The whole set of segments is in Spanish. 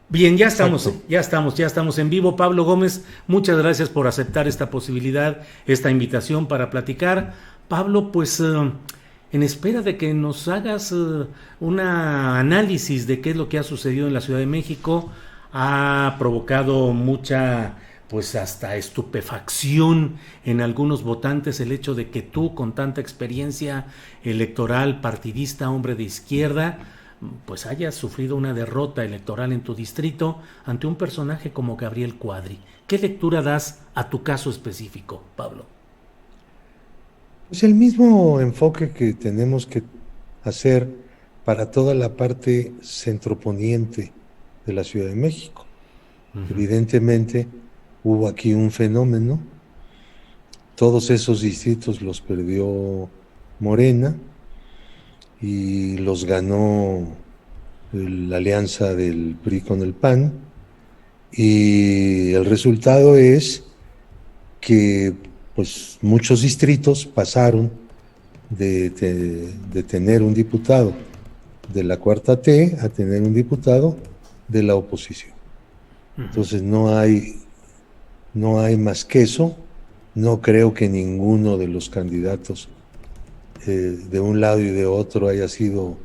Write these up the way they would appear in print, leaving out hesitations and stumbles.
Bien, Exacto. ya estamos en vivo. Pablo Gómez, muchas gracias por aceptar esta posibilidad, esta invitación para platicar. Pablo, pues en espera de que nos hagas un análisis de qué es lo que ha sucedido en la Ciudad de México, ha provocado mucha, pues hasta estupefacción en algunos votantes el hecho de que tú, con tanta experiencia electoral, partidista, hombre de izquierda, pues hayas sufrido una derrota electoral en tu distrito ante un personaje como Gabriel Cuadri. ¿Qué lectura das a tu caso específico, Pablo? Es el mismo enfoque que tenemos que hacer para toda la parte centroponiente de la Ciudad de México. Evidentemente, hubo aquí un fenómeno. Todos esos distritos los perdió Morena y los ganó la alianza del PRI con el PAN. Y el resultado es que pues, muchos distritos pasaron de tener un diputado de la cuarta T a tener un diputado de la oposición. Entonces no hay más que eso. No creo que ninguno de los candidatos de un lado y de otro haya sido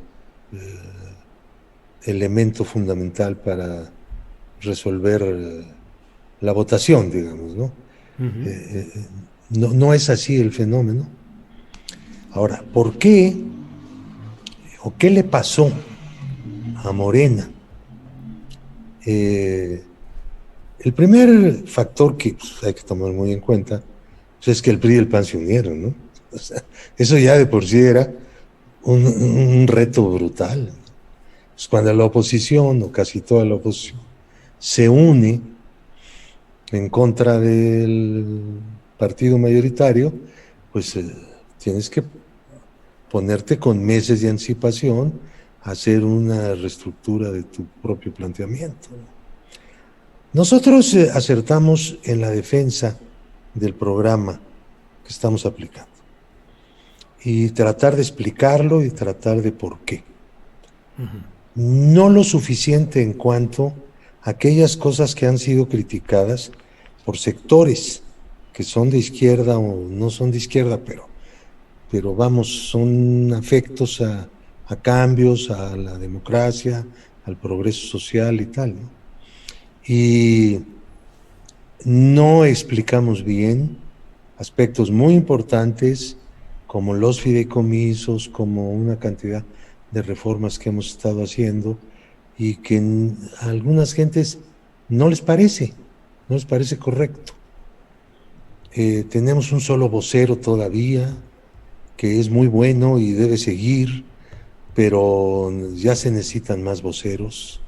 elemento fundamental para resolver la votación, digamos, ¿no? Uh-huh. No es así el fenómeno. Ahora, ¿por qué o qué le pasó a Morena? Eh, el primer factor que pues, hay que tomar muy en cuenta pues, es que el PRI y el PAN se unieron, ¿no? O sea, eso ya de por sí era un reto brutal. Pues cuando la oposición, o casi toda la oposición, se une en contra del partido mayoritario, pues tienes que ponerte con meses de anticipación a hacer una reestructura de tu propio planteamiento. Nosotros acertamos en la defensa del programa que estamos aplicando y tratar de explicarlo y tratar de por qué. No lo suficiente en cuanto a aquellas cosas que han sido criticadas por sectores que son de izquierda o no son de izquierda, pero vamos, son afectos a cambios, a la democracia, al progreso social y tal, ¿no? Y no explicamos bien aspectos muy importantes como los fideicomisos, como una cantidad de reformas que hemos estado haciendo y que a algunas gentes no les parece, no les parece correcto. Tenemos un solo vocero todavía, que es muy bueno y debe seguir, pero ya se necesitan más voceros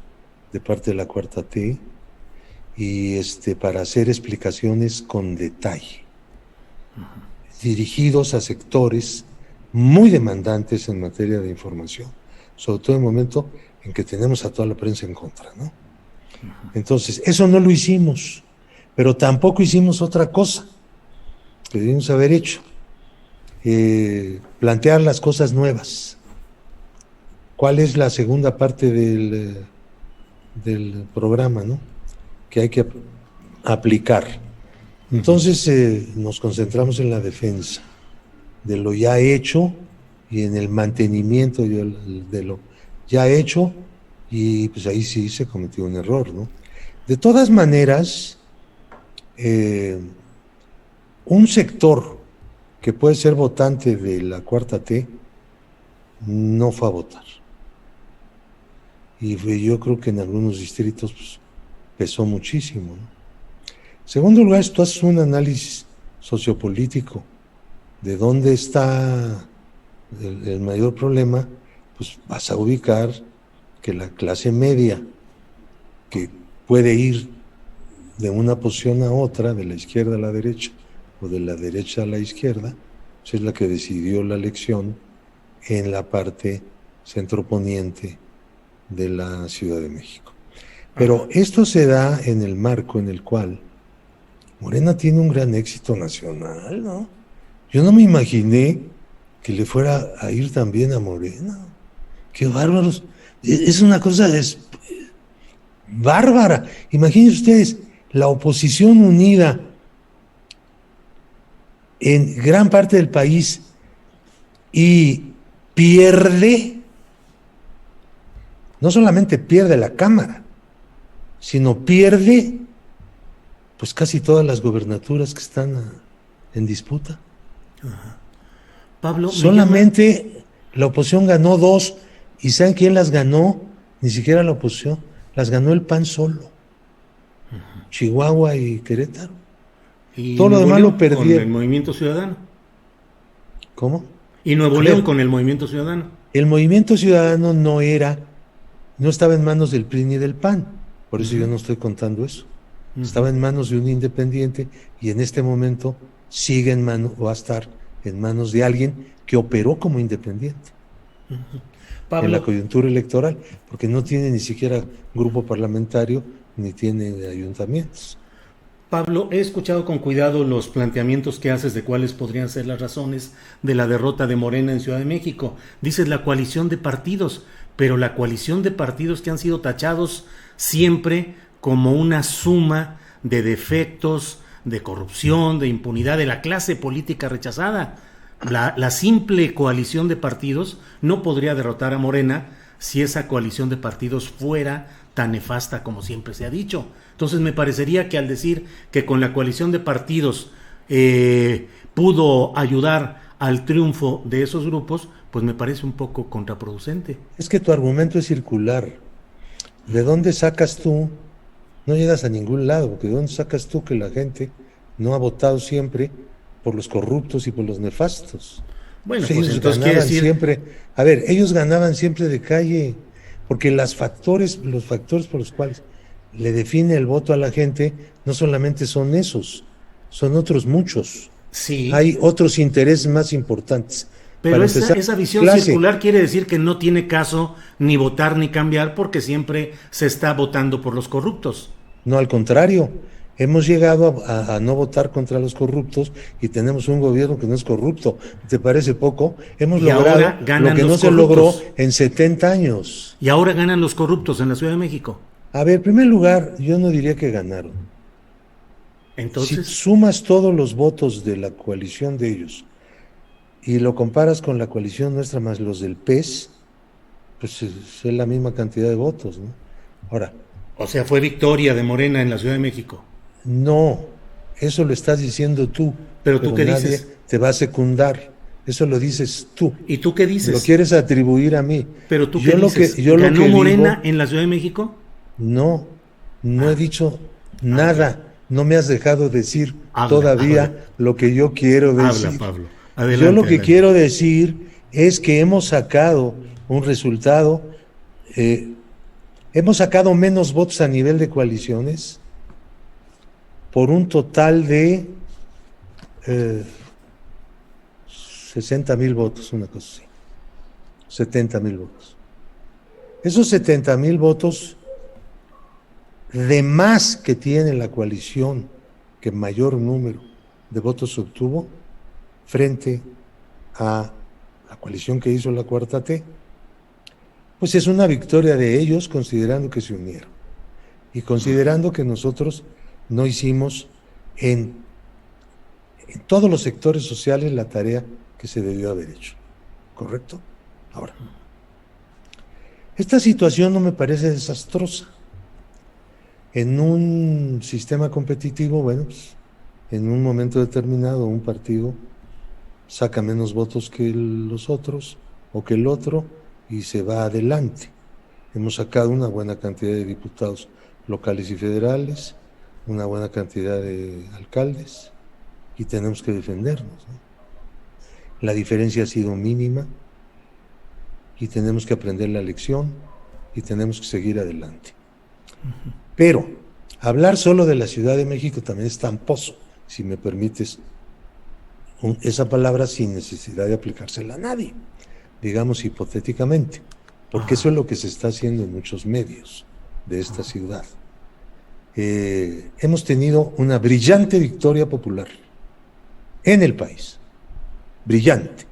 de parte de la cuarta T y para hacer explicaciones con detalle, dirigidos a sectores muy demandantes en materia de información, sobre todo en el momento en que tenemos a toda la prensa en contra, ¿no? Entonces, eso no lo hicimos, pero tampoco hicimos otra cosa que debimos haber hecho, plantear las cosas nuevas. ¿Cuál es la segunda parte del programa, ¿no? Que hay que aplicar? Entonces nos concentramos en la defensa de lo ya hecho y en el mantenimiento de lo ya hecho, y pues ahí sí se cometió un error, ¿no? De todas maneras, eh, un sector que puede ser votante de la cuarta T no fue a votar. Y yo creo que en algunos distritos pues, pesó muchísimo, ¿no? En segundo lugar, tú haces un análisis sociopolítico de dónde está el mayor problema, pues vas a ubicar que la clase media, que puede ir de una posición a otra, de la izquierda a la derecha o de la derecha a la izquierda, pues es la que decidió la elección en la parte centroponiente de la Ciudad de México. Pero esto se da en el marco en el cual Morena tiene un gran éxito nacional, ¿no? Yo no me imaginé que le fuera a ir tan bien a Morena. Qué bárbaros. Es una cosa bárbara. Imagínense ustedes, la oposición unida en gran parte del país y pierde, no solamente pierde la Cámara, sino pierde pues casi todas las gobernaturas que están en disputa. Pablo, solamente la oposición ganó 2, y ¿saben quién las ganó? Ni siquiera la oposición, las ganó el PAN solo. Chihuahua y Querétaro. Y todo lo Nuevo demás León lo perdieron. con el Movimiento Ciudadano. ¿Cómo? Y Nuevo León con el Movimiento Ciudadano. El Movimiento Ciudadano no estaba en manos del PRI ni del PAN, por eso yo no estoy contando eso. Estaba en manos de un independiente y en este momento sigue en manos, o va a estar en manos de alguien que operó como independiente. Pablo, en la coyuntura electoral, porque no tiene ni siquiera grupo parlamentario ni tiene ayuntamientos. Pablo, he escuchado con cuidado los planteamientos que haces de cuáles podrían ser las razones de la derrota de Morena en Ciudad de México. Dices la coalición de partidos, pero la coalición de partidos que han sido tachados siempre como una suma de defectos, de corrupción, de impunidad de la clase política rechazada. La simple coalición de partidos no podría derrotar a Morena si esa coalición de partidos fuera tan nefasta como siempre se ha dicho. Entonces me parecería que al decir que con la coalición de partidos pudo ayudar al triunfo de esos grupos, pues me parece un poco contraproducente. Es que tu argumento es circular. ¿De dónde sacas tú? No llegas a ningún lado, porque ¿de dónde sacas tú que la gente no ha votado siempre por los corruptos y por los nefastos? Bueno, pues ellos entonces quiere decir... siempre, a ver, ellos ganaban siempre de calle, porque los factores por los cuales le define el voto a la gente no solamente son esos, son otros muchos. Sí. Hay otros intereses más importantes. Pero esa visión circular quiere decir que no tiene caso ni votar ni cambiar porque siempre se está votando por los corruptos. No, al contrario, hemos llegado a no votar contra los corruptos y tenemos un gobierno que no es corrupto. ¿Te parece poco? Hemos logrado lo que no se logró en 70 años. Y ahora ganan los corruptos en la Ciudad de México. A ver, en primer lugar, yo no diría que ganaron. Entonces, si sumas todos los votos de la coalición de ellos y lo comparas con la coalición nuestra más los del PES, pues es la misma cantidad de votos, ¿no? Ahora, o sea, fue victoria de Morena en la Ciudad de México. No, eso lo estás diciendo tú. ¿Pero tú qué nadie dices? Te va a secundar. Eso lo dices tú. ¿Y tú qué dices? Lo quieres atribuir a mí. ¿Pero tú qué dices? ¿Ganó Morena en la Ciudad de México? No he dicho nada. No me has dejado decir todavía lo que yo quiero decir. Habla, Pablo. Adelante, yo lo que quiero decir es que hemos sacado un resultado, hemos sacado menos votos a nivel de coaliciones por un total de 60,000 votos, una cosa así. 70,000 votos. Esos 70,000 votos de más que tiene la coalición, que mayor número de votos obtuvo frente a la coalición que hizo la Cuarta T, pues es una victoria de ellos considerando que se unieron y considerando que nosotros no hicimos en todos los sectores sociales la tarea que se debió haber hecho. ¿Correcto? Ahora, esta situación no me parece desastrosa. En un sistema competitivo, bueno, pues, en un momento determinado un partido saca menos votos que los otros o que el otro y se va adelante. Hemos sacado una buena cantidad de diputados locales y federales, una buena cantidad de alcaldes y tenemos que defendernos, ¿no? La diferencia ha sido mínima y tenemos que aprender la lección y tenemos que seguir adelante. Pero hablar solo de la Ciudad de México también es tramposo, si me permites esa palabra, sin necesidad de aplicársela a nadie, digamos hipotéticamente, porque eso es lo que se está haciendo en muchos medios de esta ciudad. Hemos tenido una brillante victoria popular en el país, brillante.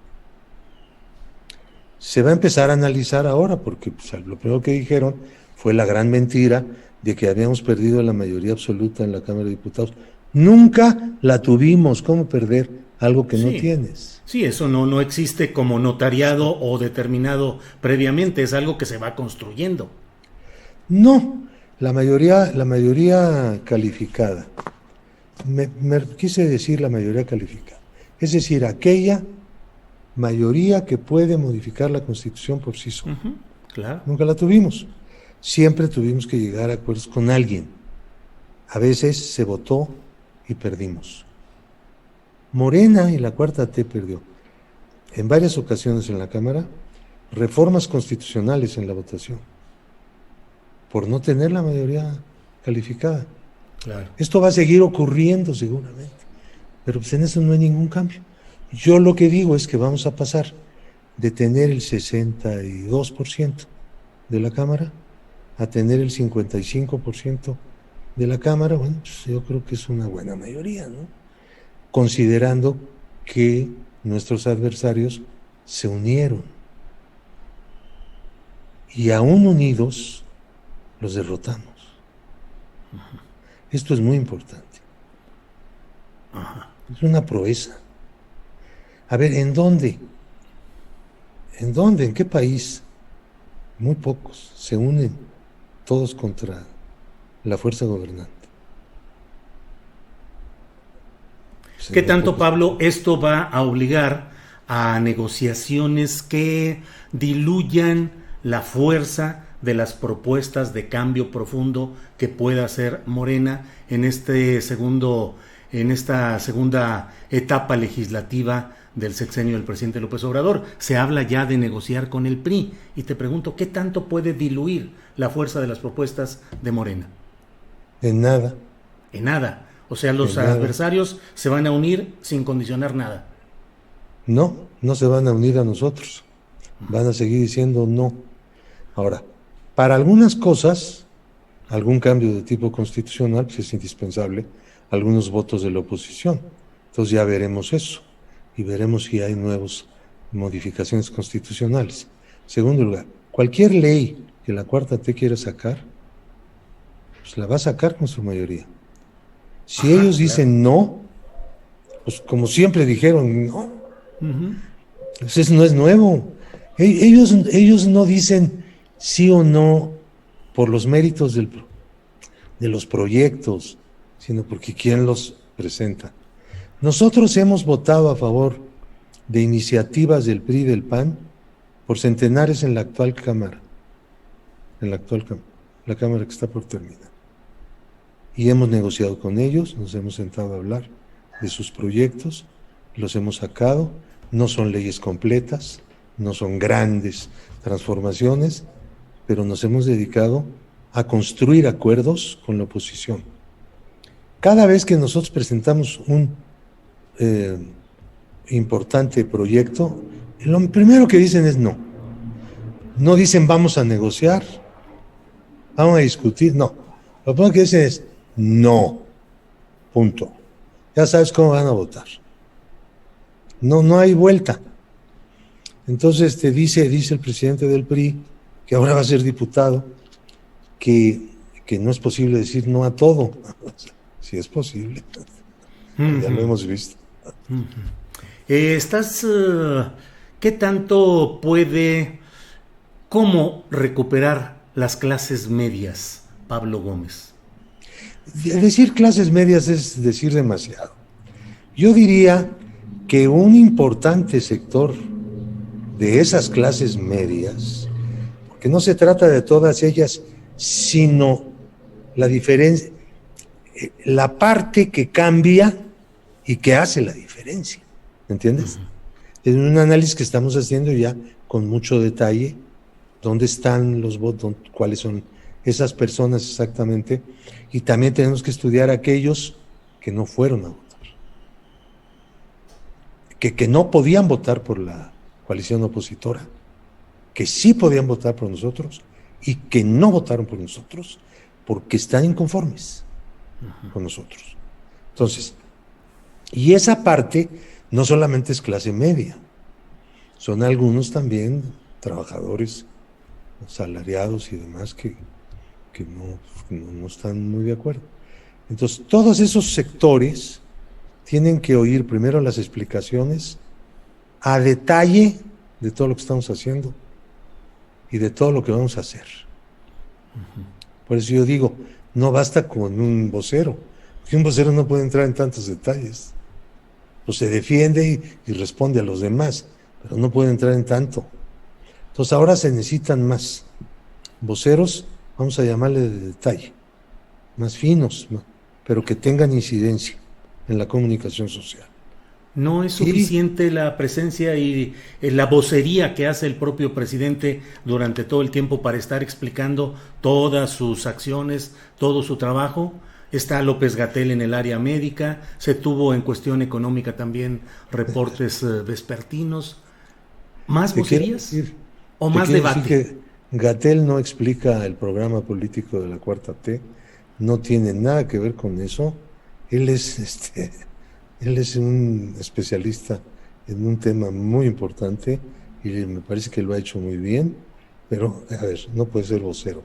Se va a empezar a analizar ahora, porque pues, lo primero que dijeron fue la gran mentira de que habíamos perdido la mayoría absoluta en la Cámara de Diputados. Nunca la tuvimos. ¿Cómo perder algo que no tienes? Sí, eso no existe como notariado o determinado previamente, es algo que se va construyendo. No, la mayoría calificada. Me quise decir la mayoría calificada. Es decir, aquella mayoría que puede modificar la Constitución por sí sola. Claro. Nunca la tuvimos. Siempre tuvimos que llegar a acuerdos con alguien. A veces se votó y perdimos. Morena y la Cuarta T perdió. En varias ocasiones en la Cámara, reformas constitucionales en la votación, por no tener la mayoría calificada. Claro. Esto va a seguir ocurriendo seguramente, pero pues en eso no hay ningún cambio. Yo lo que digo es que vamos a pasar de tener el 62% de la Cámara a tener el 55% de la Cámara. Bueno, pues yo creo que es una buena mayoría, ¿no? Considerando que nuestros adversarios se unieron y aún unidos los derrotamos. Esto es muy importante. Es una proeza. A ver, ¿en dónde? ¿En dónde? ¿En qué país? Muy pocos se unen todos contra la fuerza gobernante. ¿Qué tanto, Pablo, esto va a obligar a negociaciones que diluyan la fuerza de las propuestas de cambio profundo que pueda hacer Morena en esta segunda etapa legislativa del sexenio del presidente López Obrador? Se habla ya de negociar con el PRI y te pregunto, ¿qué tanto puede diluir la fuerza de las propuestas de Morena? En nada. En nada. O sea, los adversarios se van a unir sin condicionar nada. No se van a unir a nosotros. Van a seguir diciendo no. Ahora, para algunas cosas, algún cambio de tipo constitucional, pues es indispensable, algunos votos de la oposición. Entonces ya veremos eso y veremos si hay nuevas modificaciones constitucionales. Segundo lugar, cualquier ley que la Cuarta T quiera sacar, pues la va a sacar con su mayoría. Si ellos dicen no, pues como siempre dijeron no, pues eso no es nuevo. Ellos no dicen sí o no por los méritos de los proyectos, sino porque quién los presenta. Nosotros hemos votado a favor de iniciativas del PRI y del PAN por centenares en la actual Cámara, la Cámara que está por terminar. Y hemos negociado con ellos, nos hemos sentado a hablar de sus proyectos, los hemos sacado, no son leyes completas, no son grandes transformaciones, pero nos hemos dedicado a construir acuerdos con la oposición. Cada vez que nosotros presentamos un importante proyecto, lo primero que dicen es no. No dicen vamos a negociar, vamos a discutir, no. Lo primero que dicen es no, punto. Ya sabes cómo van a votar. No hay vuelta. Entonces dice el presidente del PRI, que ahora va a ser diputado, que no es posible decir no a todo. Sí es posible. Ya lo hemos visto. ¿Qué tanto cómo recuperar las clases medias, Pablo Gómez? Decir clases medias es decir demasiado. Yo diría que un importante sector de esas clases medias, porque no se trata de todas ellas, sino la diferencia, la parte que cambia y que hace la diferencia, ¿entiendes? Es un análisis que estamos haciendo ya con mucho detalle, dónde están los votos, cuáles son esas personas exactamente, y también tenemos que estudiar aquellos que no fueron a votar, que no podían votar por la coalición opositora, que sí podían votar por nosotros y que no votaron por nosotros porque están inconformes con nosotros. Entonces, y esa parte no solamente es clase media, son algunos también trabajadores, salariados y demás que que no están muy de acuerdo. Entonces, todos esos sectores tienen que oír primero las explicaciones a detalle de todo lo que estamos haciendo y de todo lo que vamos a hacer. Por eso yo digo, no basta con un vocero, porque un vocero no puede entrar en tantos detalles. Pues se defiende y responde a los demás, pero no puede entrar en tanto. Entonces ahora se necesitan más voceros, vamos a llamarle de detalle, más finos, pero que tengan incidencia en la comunicación social. ¿No es suficiente la presencia y la vocería que hace el propio presidente durante todo el tiempo para estar explicando todas sus acciones, todo su trabajo? Está López-Gatell en el área médica, se tuvo en cuestión económica también reportes vespertinos. ¿Más vocerías o más debate? Que Gatell no explica el programa político de la Cuarta T, no tiene nada que ver con eso. Él es un especialista en un tema muy importante y me parece que lo ha hecho muy bien, pero a ver, no puede ser vocero.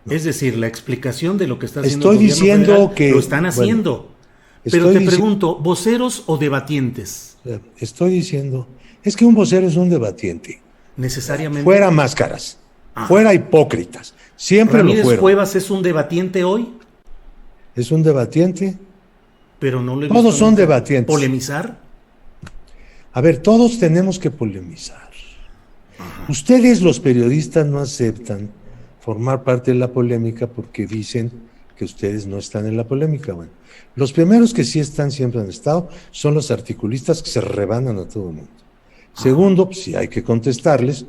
No. Es decir, la explicación de lo que está haciendo el gobierno federal lo están haciendo. Bueno, pero te pregunto, ¿voceros o debatientes? Estoy diciendo, es que un vocero es un debatiente. Necesariamente. Fuera máscaras, fuera hipócritas. Siempre ¿Ramírez lo fueron. Cuevas es un debatiente hoy? Es un debatiente. Pero no le todos son debatientes. ¿Polemizar? A ver, todos tenemos que polemizar. Ustedes, los periodistas, no aceptan formar parte de la polémica porque dicen que ustedes no están en la polémica. Bueno, los primeros que sí están, siempre han estado, son los articulistas que se rebanan a todo el mundo. Segundo, pues, si hay que contestarles,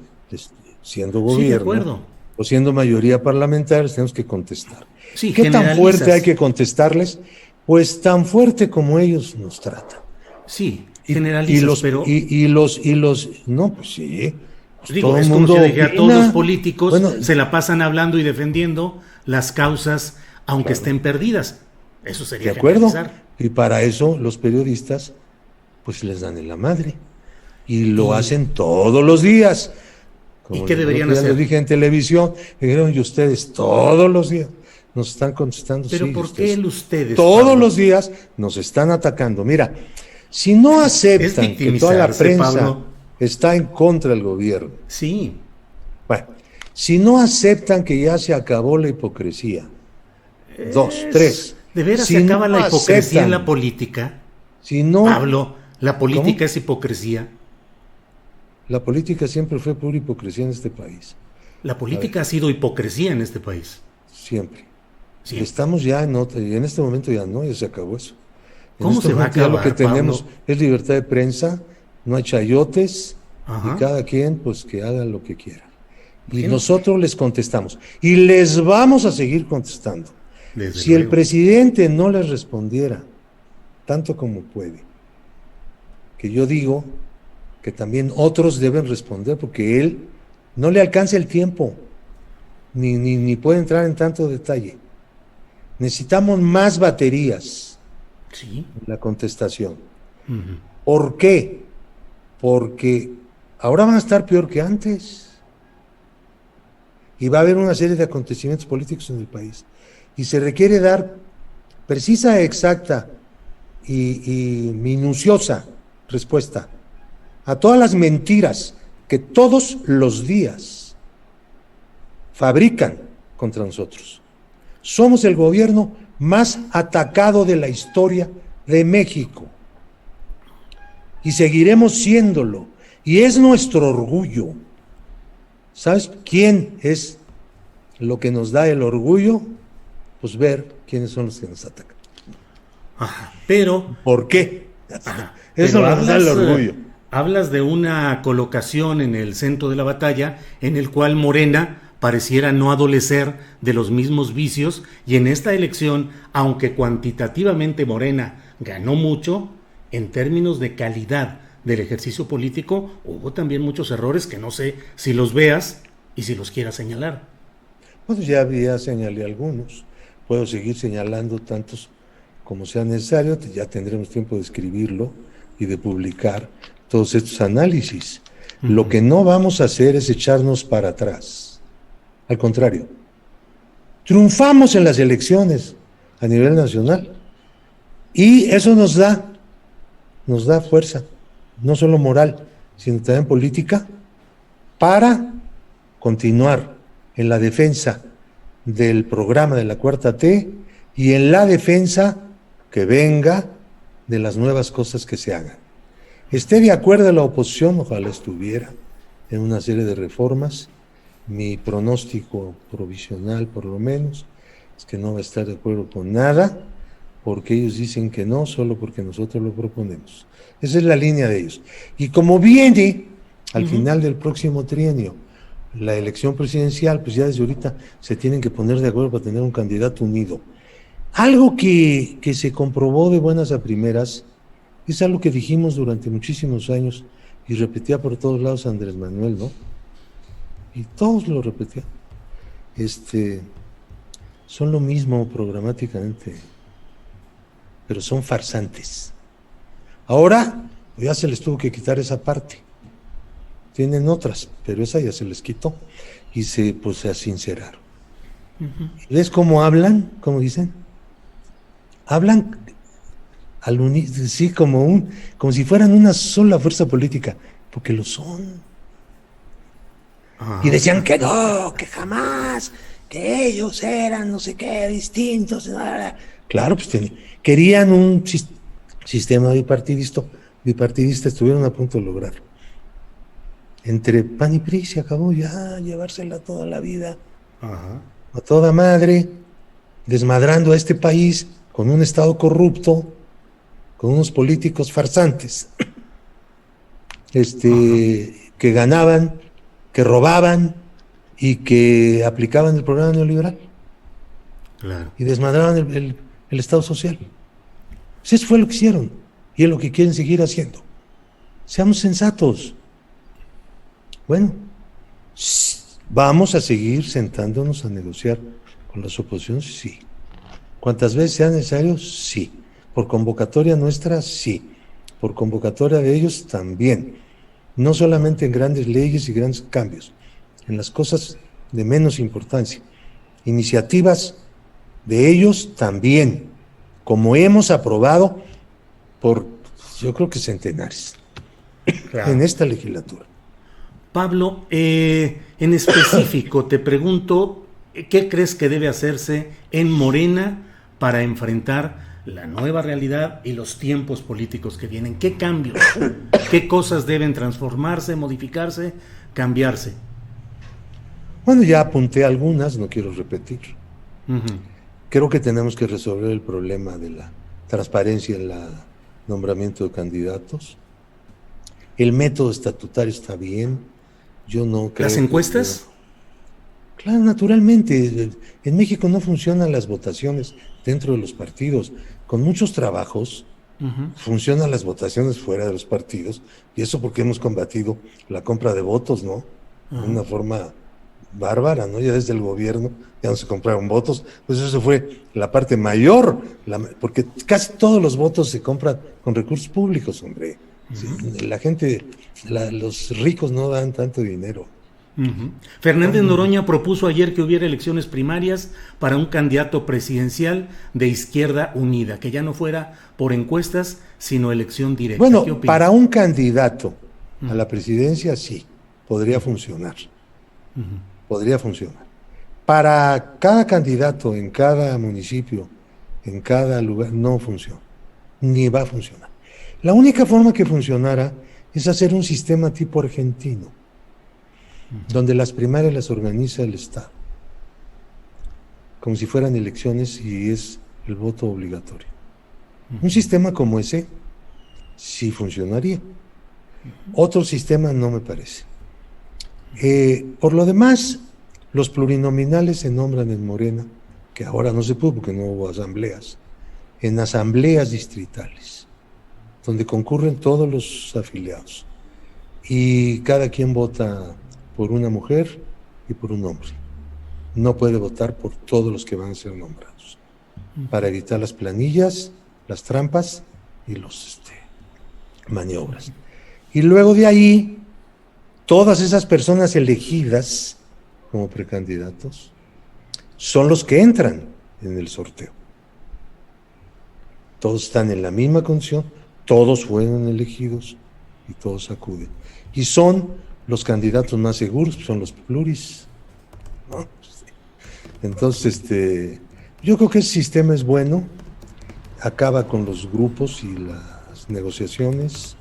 siendo gobierno o siendo mayoría parlamentaria, tenemos que contestar. Sí, ¿qué tan fuerte hay que contestarles? Pues tan fuerte como ellos nos tratan. Sí, generalizas, pero... No, pues sí. Pues digo, es como si dijera, todos los políticos se la pasan hablando y defendiendo las causas, aunque estén perdidas. Eso sería de acuerdo. Generalizar. Y para eso los periodistas, pues les dan en la madre. Y lo hacen todos los días. Como ¿y qué deberían hacer? Lo dije en televisión, me dijeron, y ustedes todos los días nos están contestando. ¿Pero sí, por qué ustedes? Todos Pablo? Los días nos están atacando. Mira, si no aceptan que toda la prensa Pablo, está en contra del gobierno. Sí. Bueno, si no aceptan que ya se acabó la hipocresía. 2, 3. ¿De veras si se acaba no la hipocresía aceptan, en la política? Si no, Pablo, ¿la política ¿cómo? Es hipocresía? La política siempre fue pura hipocresía en este país. La política ha sido hipocresía en este país. Siempre. Sí. Estamos ya en otra, y en este momento ya no, ya se acabó eso. ¿Cómo se va a acabar, lo que tenemos Pablo? Es libertad de prensa, no hay chayotes, y cada quien pues que haga lo que quiera. Y nosotros les contestamos. Y les vamos a seguir contestando. Si el presidente no les respondiera, tanto como puede, que yo digo que también otros deben responder, porque él no le alcanza el tiempo, ni puede entrar en tanto detalle. Necesitamos más baterías en la contestación. ¿Por qué? Porque ahora van a estar peor que antes. Y va a haber una serie de acontecimientos políticos en el país. Y se requiere dar precisa, exacta y minuciosa respuesta a todas las mentiras que todos los días fabrican contra nosotros. Somos el gobierno más atacado de la historia de México y seguiremos siéndolo, y es nuestro orgullo. ¿Sabes quién es lo que nos da el orgullo? Pues ver quiénes son los que nos atacan. Pero ¿por qué? Eso nos da el orgullo. Hablas de una colocación en el centro de la batalla en el cual Morena pareciera no adolecer de los mismos vicios, y en esta elección, aunque cuantitativamente Morena ganó mucho, en términos de calidad del ejercicio político, hubo también muchos errores que no sé si los veas y si los quieras señalar. Pues ya señalé algunos, puedo seguir señalando tantos como sea necesario, ya tendremos tiempo de escribirlo y de publicar todos estos análisis. Lo que no vamos a hacer es echarnos para atrás. Al contrario, triunfamos en las elecciones a nivel nacional y eso nos da fuerza, no solo moral, sino también política, para continuar en la defensa del programa de la Cuarta T y en la defensa que venga de las nuevas cosas que se hagan. Esté de acuerdo la oposición, ojalá estuviera en una serie de reformas. Mi pronóstico provisional, por lo menos, es que no va a estar de acuerdo con nada, porque ellos dicen que no, solo porque nosotros lo proponemos. Esa es la línea de ellos. Y como viene al final del próximo trienio la elección presidencial, pues ya desde ahorita se tienen que poner de acuerdo para tener un candidato unido. Algo que se comprobó de buenas a primeras es algo que dijimos durante muchísimos años y repetía por todos lados Andrés Manuel, ¿no? Y todos lo repetían. Son lo mismo programáticamente, pero son farsantes. Ahora ya se les tuvo que quitar esa parte. Tienen otras, pero esa ya se les quitó y se asinceraron. ¿Ves cómo hablan? ¿Cómo dicen? Hablan sí, como si fueran una sola fuerza política, porque lo son. Y decían que no, que jamás, que ellos eran no sé qué, distintos. Claro, pues querían un sistema bipartidista, estuvieron a punto de lograrlo. Entre PAN y PRI se acabó ya llevársela toda la vida, a toda madre, desmadrando a este país con un Estado corrupto, con unos políticos farsantes, que ganaban, que robaban y que aplicaban el programa neoliberal. Claro. Y desmadraban el Estado social. Pues eso fue lo que hicieron y es lo que quieren seguir haciendo. Seamos sensatos. Bueno, vamos a seguir sentándonos a negociar con las oposiciones, sí. ¿Cuántas veces sea necesario? Sí. Por convocatoria nuestra, sí. Por convocatoria de ellos, también. No solamente en grandes leyes y grandes cambios, en las cosas de menos importancia. Iniciativas de ellos también, como hemos aprobado por, yo creo que centenares, claro, en esta legislatura. Pablo, en específico te pregunto, ¿qué crees que debe hacerse en Morena para enfrentar la nueva realidad y los tiempos políticos que vienen? ¿Qué cambios, qué cosas deben transformarse, modificarse, cambiarse? Bueno, ya apunté algunas, no quiero repetir. Creo que tenemos que resolver el problema de la transparencia en el nombramiento de candidatos. El método estatutario está bien. Yo no creo. ¿Las encuestas? Claro, naturalmente. En México no funcionan las votaciones dentro de los partidos. Con muchos trabajos funcionan las votaciones fuera de los partidos. Y eso porque hemos combatido la compra de votos, ¿no? De una forma bárbara, ¿no? Ya desde el gobierno ya no se compraron votos. Pues eso fue la parte mayor, porque casi todos los votos se compran con recursos públicos, hombre. La gente, los ricos no dan tanto dinero. Fernández Noroña propuso ayer que hubiera elecciones primarias para un candidato presidencial de Izquierda Unida, que ya no fuera por encuestas, sino elección directa. Bueno, para un candidato a la presidencia sí, podría funcionar. Podría funcionar. Para cada candidato en cada municipio, en cada lugar, no funciona, ni va a funcionar. La única forma que funcionara es hacer un sistema tipo argentino, donde las primarias las organiza el Estado, como si fueran elecciones y es el voto obligatorio. Un sistema como ese sí funcionaría. Otro sistema no me parece. Por lo demás, los plurinominales se nombran en Morena, que ahora no se pudo porque no hubo asambleas, en asambleas distritales, donde concurren todos los afiliados y cada quien vota por una mujer y por un hombre. No puede votar por todos los que van a ser nombrados, para evitar las planillas, las trampas y los maniobras. Y luego de ahí, todas esas personas elegidas como precandidatos son los que entran en el sorteo. Todos están en la misma condición, todos fueron elegidos y todos acuden. Y son los candidatos más seguros, son los pluris, ¿no? Entonces, yo creo que ese sistema es bueno, acaba con los grupos y las negociaciones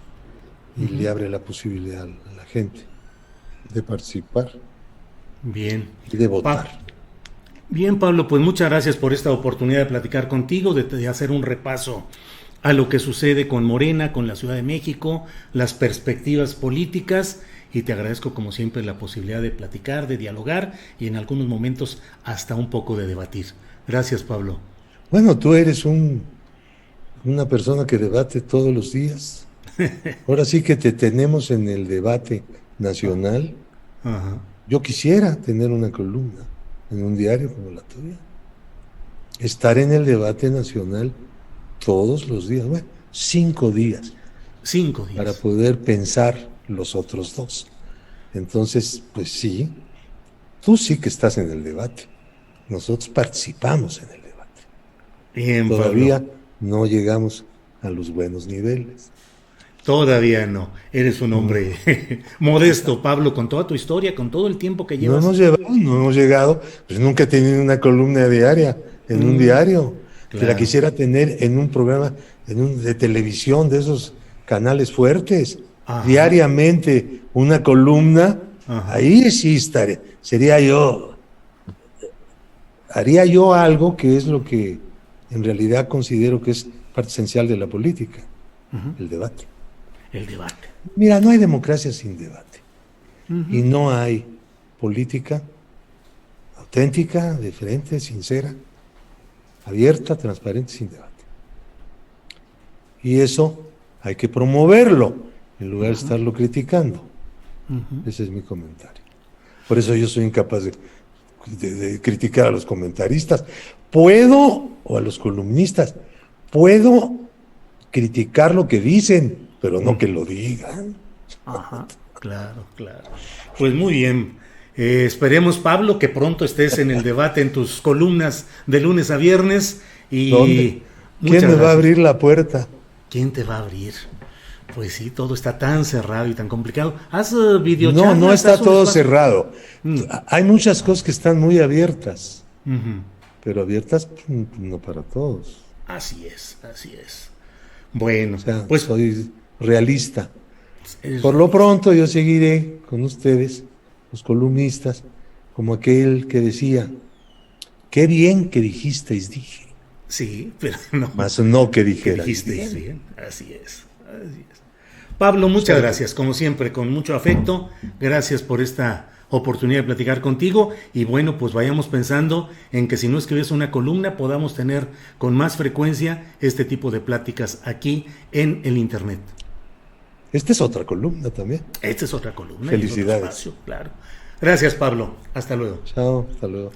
y le abre la posibilidad a la gente de participar. Bien. Y de votar. Bien, Pablo, pues muchas gracias por esta oportunidad de platicar contigo, de hacer un repaso a lo que sucede con Morena, con la Ciudad de México, las perspectivas políticas, y te agradezco como siempre la posibilidad de platicar, de dialogar y en algunos momentos hasta un poco de debatir. Gracias, Pablo. Bueno, tú eres una persona que debate todos los días. Ahora sí que te tenemos en el debate nacional. Ajá. Yo quisiera tener una columna en un diario como la tuya. Estar en el debate nacional todos los días. Bueno, 5 días. 5 días. Para poder pensar los otros 2. Entonces, pues sí, tú sí que estás en el debate. Nosotros participamos en el debate. Bien, todavía Pablo. No llegamos a los buenos niveles. Todavía no. Eres un hombre modesto, Pablo, con toda tu historia, con todo el tiempo que llevas. No hemos llegado, pues nunca he tenido una columna diaria en un diario. Claro. Que la quisiera tener en un programa de televisión, de esos canales fuertes. Ajá. Diariamente una columna. Ajá. Ahí sí estaría. Haría yo algo que es lo que en realidad considero que es parte esencial de la política. El debate. El debate. Mira, no hay democracia sin debate. Y no hay política auténtica, diferente, sincera, abierta, transparente, sin debate. Y eso hay que promoverlo en lugar de estarlo criticando. Ese es mi comentario. Por eso yo soy incapaz de criticar a los comentaristas. Puedo, o a los columnistas, puedo criticar lo que dicen, pero no que lo digan. Ajá, claro. Pues muy bien. Esperemos, Pablo, que pronto estés en el debate en tus columnas de lunes a viernes. Y ¿dónde? ¿Quién me va a abrir la puerta? ¿Quién te va a abrir? Pues sí, todo está tan cerrado y tan complicado. ¿Haz videocharlas? No está todo cerrado. Hay muchas cosas que están muy abiertas, pero abiertas no para todos. Así es. Bueno, o sea, pues soy realista. Por lo pronto yo seguiré con ustedes, los columnistas, como aquel que decía, qué bien que dijisteis, dije. Sí, pero no. Más no que dijeras. Dijisteis bien, así es. Pablo, muchas gracias, como siempre, con mucho afecto. Gracias por esta oportunidad de platicar contigo. Y bueno, pues vayamos pensando en que si no escribes una columna, podamos tener con más frecuencia este tipo de pláticas aquí en el Internet. Esta es otra columna también. Esta es otra columna. Felicidades. Espacio, claro. Gracias, Pablo. Hasta luego. Chao, hasta luego.